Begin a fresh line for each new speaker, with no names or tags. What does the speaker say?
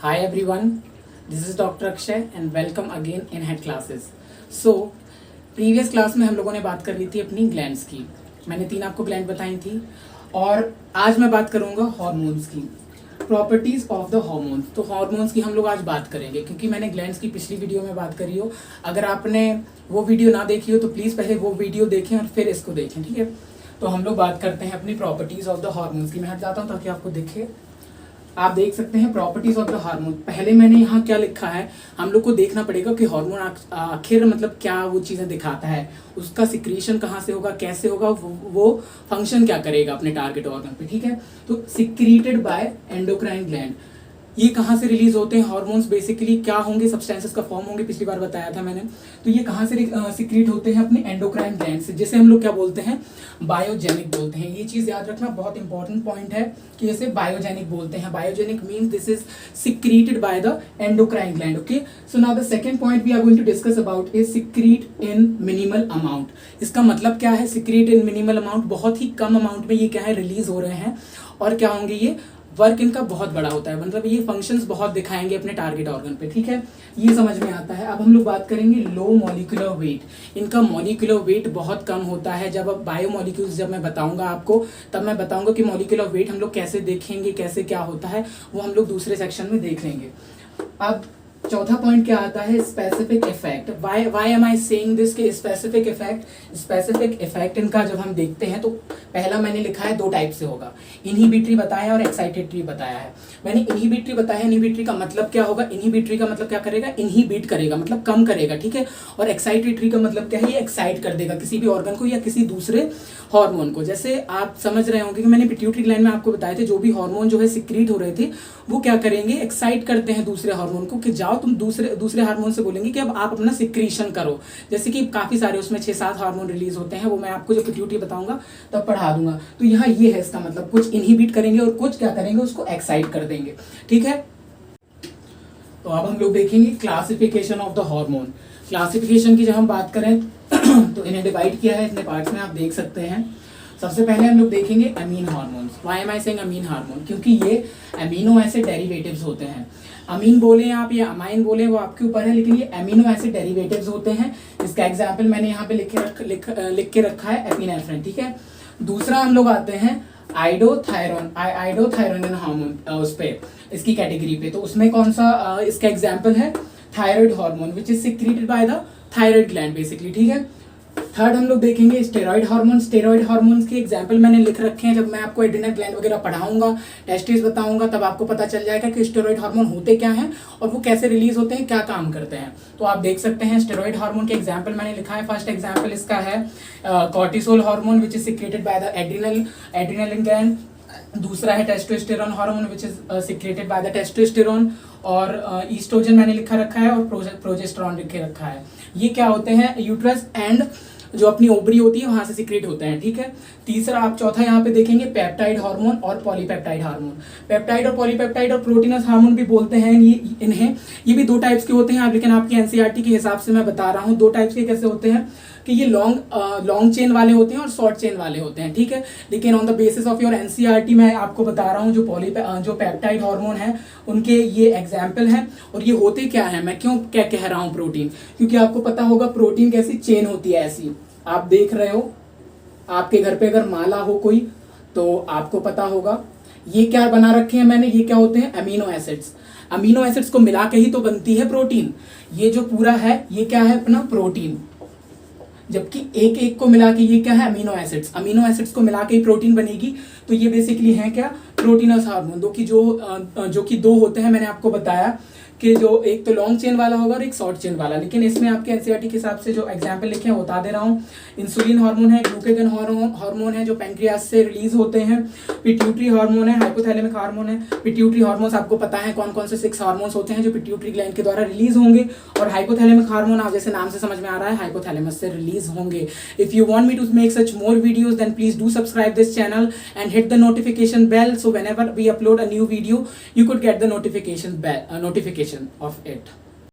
Hi everyone, this is Dr. Akshay and welcome again in head classes. So, previous class में हम लोगों ने बात कर ली थी अपनी ग्लैंड्स की. मैंने 3 आपको ग्लैंड बताई थी और आज मैं बात करूंगा हार्मोन्स की, प्रॉपर्टीज ऑफ द हार्मोन्स. तो हार्मोन्स की हम लोग आज बात करेंगे क्योंकि मैंने ग्लैंड्स की पिछली वीडियो में बात करी हो. अगर आपने वो वीडियो ना देखी हो तो प्लीज़ पहले वो वीडियो देखें और फिर इसको देखें, ठीक है. तो हम लोग बात करते हैं अपनी प्रॉपर्टीज ऑफ द हार्मोन्स की. मैं हट जाता हूँ ताकि आपको दिखे. आप देख सकते हैं प्रॉपर्टीज ऑफ द हार्मोन. पहले मैंने यहाँ क्या लिखा है, हम लोग को देखना पड़ेगा कि हार्मोन आखिर मतलब क्या वो चीज़ें दिखाता है, उसका सिक्रीशन कहाँ से होगा, कैसे होगा, वो फंक्शन क्या करेगा अपने टारगेट ऑर्गन पे, ठीक है. तो सिक्रीटेड बाय एंडोक्राइन ग्लैंड. ये कहाँ से रिलीज होते हैं हार्मोन्स, बेसिकली क्या होंगे, सब्सटेंसेस का फॉर्म होंगे, पिछली बार बताया था मैंने. तो ये कहाँ से सिक्रीट होते हैं, अपने एंडोक्राइन ग्लैंड से, जिसे हम लोग क्या बोलते हैं, बायोजेनिक बोलते हैं. ये चीज़ याद रखना, बहुत इंपॉर्टेंट पॉइंट है कि इसे बायोजेनिक बोलते हैं. Biogenic means this is secreted by the endocrine gland. Okay, so now the second point we are going to discuss about is secrete in minimal amount. इसका मतलब क्या है, सिक्रीट इन मिनिमल अमाउंट, बहुत ही कम amount में ये क्या है, release हो रहे हैं. और क्या होंगे, ये वर्क इनका बहुत बड़ा होता है, मतलब ये फंक्शंस बहुत दिखाएंगे अपने टारगेट ऑर्गन पे, ठीक है. ये समझ में आता है. अब हम लोग बात करेंगे लो मॉलिक्यूलर वेट. इनका मॉलिक्यूलर वेट बहुत कम होता है. जब अब बायोमॉलिक्यूल्स जब मैं बताऊंगा आपको, तब मैं बताऊंगा कि मॉलिक्यूलर वेट हम लोग कैसे देखेंगे, कैसे क्या होता है, वो हम लोग दूसरे सेक्शन में देख लेंगे. अब चौथा पॉइंट क्या आता है, specific effect. Why am I saying this कि स्पेसिफिक इफेक्ट इनका जब हम देखते हैं तो पहला मैंने लिखा है 2 टाइप से होगा. इनहिबिटरी बताया और एक्साइटेटरी बताया है. मैंने इनहिबिटरी बताया. इनहिबिटरी का मतलब क्या होगा, इनहिबिटरी का मतलब क्या करेगा, इनहिबिट करेगा मतलब कम करेगा, ठीक है. और एक्साइटेटरी का मतलब क्या है, ये एक्साइट कर देगा किसी भी ऑर्गन को या किसी दूसरे हार्मोन को. जैसे आप समझ रहे होंगे कि मैंने पिट्यूटरी ग्लैंड में आपको बताए थे, जो भी हार्मोन जो है सिक्रीट हो रहे थे वो क्या करेंगे, एक्साइट करते हैं दूसरे हार्मोन को कि जाओ तुम दूसरे हार्मोन से बोलेंगे कि अब आप अपना सिक्रीशन करो. जैसे कि काफी सारे उसमें 6-7 हार्मोन रिलीज होते हैं, वो मैं आपको जब पिट्यूटरी बताऊंगा तब पढ़ा दूंगा. तो यहाँ ये है इसका मतलब, कुछ इनहिबिट करेंगे और कुछ क्या करेंगे, उसको एक्साइट कर देंगे, ठीक है. तो अब हम लोग देखेंगे classification of the hormone. Classification की जब हम बात करें तो इन्हें डिवाइड किया है इतने पार्ट्स में, आप देख सकते हैं. सबसे पहले हम लोग देखेंगे amine hormones. Why am I saying amine hormone, क्योंकि ये अमीनो एसिड डेरिवेटिव्स होते हैं. अमीन बोले आप या अमाइन बोले वो आपके ऊपर है, लेकिन ये अमीनो एसिड डेरिवेटिव्स होते हैं. इसका एग्जांपल मैंने यहाँ पे लिख के रखा है, एपिनेफ्रिन, ठीक है. दूसरा हम लोग आते हैं आइडोथायरोनिन हार्मोन, उस पे इसकी कैटेगरी पे. तो उसमें कौन सा इसका एग्जाम्पल है, thyroid hormone which is secreted by the thyroid gland basically, ठीक है. थर्ड हम लोग देखेंगे स्टेरॉइड हार्मोन. स्टेरॉइड हार्मोन्स के एग्जाम्पल मैंने लिख रखे हैं. जब मैं आपको एड्रिनल ग्लैंड वगैरह पढ़ाऊंगा, टेस्टिस बताऊंगा, तब आपको पता चल जाएगा कि स्टेरॉइड हार्मोन होते क्या हैं और वो कैसे रिलीज होते हैं, क्या काम करते हैं. तो आप देख सकते हैं स्टेरॉइड हार्मोन के एग्जाम्पल मैंने लिखा है. फर्स्ट एग्जाम्पल इसका है cortisol hormone which is secreted by the adrenal gland. दूसरा है testosterone hormone which is secreted by the testosterone. और ईस्ट्रोजन मैंने लिखा रखा है और प्रोजेस्टेरॉन लिखे रखा है. ये क्या होते हैं, यूट्रस एंड जो अपनी ओवरी होती है वहां से सिक्रेट होते हैं, ठीक है. तीसरा आप चौथा यहाँ पे देखेंगे पेप्टाइड हार्मोन और पॉलीपेप्टाइड हार्मोन. पेप्टाइड और पॉलीपेप्टाइड और प्रोटीनस हार्मोन भी बोलते हैं इन्हें. ये भी 2 टाइप्स के होते हैं, लेकिन आपकी एनसीईआरटी के हिसाब से मैं बता रहा हूँ. 2 टाइप्स के कैसे होते हैं कि ये लॉन्ग चेन वाले होते हैं और शॉर्ट चेन वाले होते हैं, ठीक है. लेकिन on the basis of your NCERT मैं आपको बता रहा हूँ जो पेप्टाइड हार्मोन है उनके ये एग्जाम्पल हैं. और ये होते क्या है, मैं क्यों क्या कह रहा हूँ प्रोटीन, क्योंकि आपको पता होगा प्रोटीन कैसी चेन होती है, ऐसी आप देख रहे हो. आपके घर पे अगर माला हो कोई तो आपको पता होगा ये क्या बना रखे हैं मैंने, ये क्या होते हैं, अमीनो एसिड्स. अमीनो एसिड्स को मिला के ही तो बनती है प्रोटीन. ये जो पूरा है ये क्या है, अपना प्रोटीन. जबकि एक एक को मिला के ये क्या है, अमीनो एसिड्स. अमीनो एसिड्स को मिला के ही प्रोटीन बनेगी. तो ये बेसिकली है क्या, प्रोटीनस हार्मोन. जो कि 2 होते हैं, मैंने आपको बताया कि जो एक तो लॉन्ग चेन वाला होगा और एक शॉर्ट चेन वाला. लेकिन इसमें आपके एनसीईआरटी के हिसाब से जो एग्जाम्पल लिखे हैं वो बता दे रहा हूँ. इंसुलिन हार्मोन है, ग्लूकेगन हार्मोन है जो पैंक्रियास से रिलीज होते हैं. पिट्यूटरी हार्मोन है, हाइपोथैलेमिक हार्मोन है. पिट्यूटरी हार्मोन्स आपको पता है कौन कौन से 6 हार्मोन्स होते हैं जो पिट्यूटरी ग्लैंड के द्वारा रिलीज होंगे. और हाइपोथैलेमिक हार्मोन आप जैसे नाम से समझ में आ रहा है, हाइपोथैलेमस से रिलीज होंगे. If you want me to make such more videos then please do subscribe this channel and hit the notification bell, so whenever we upload a new video you could get the notification of it.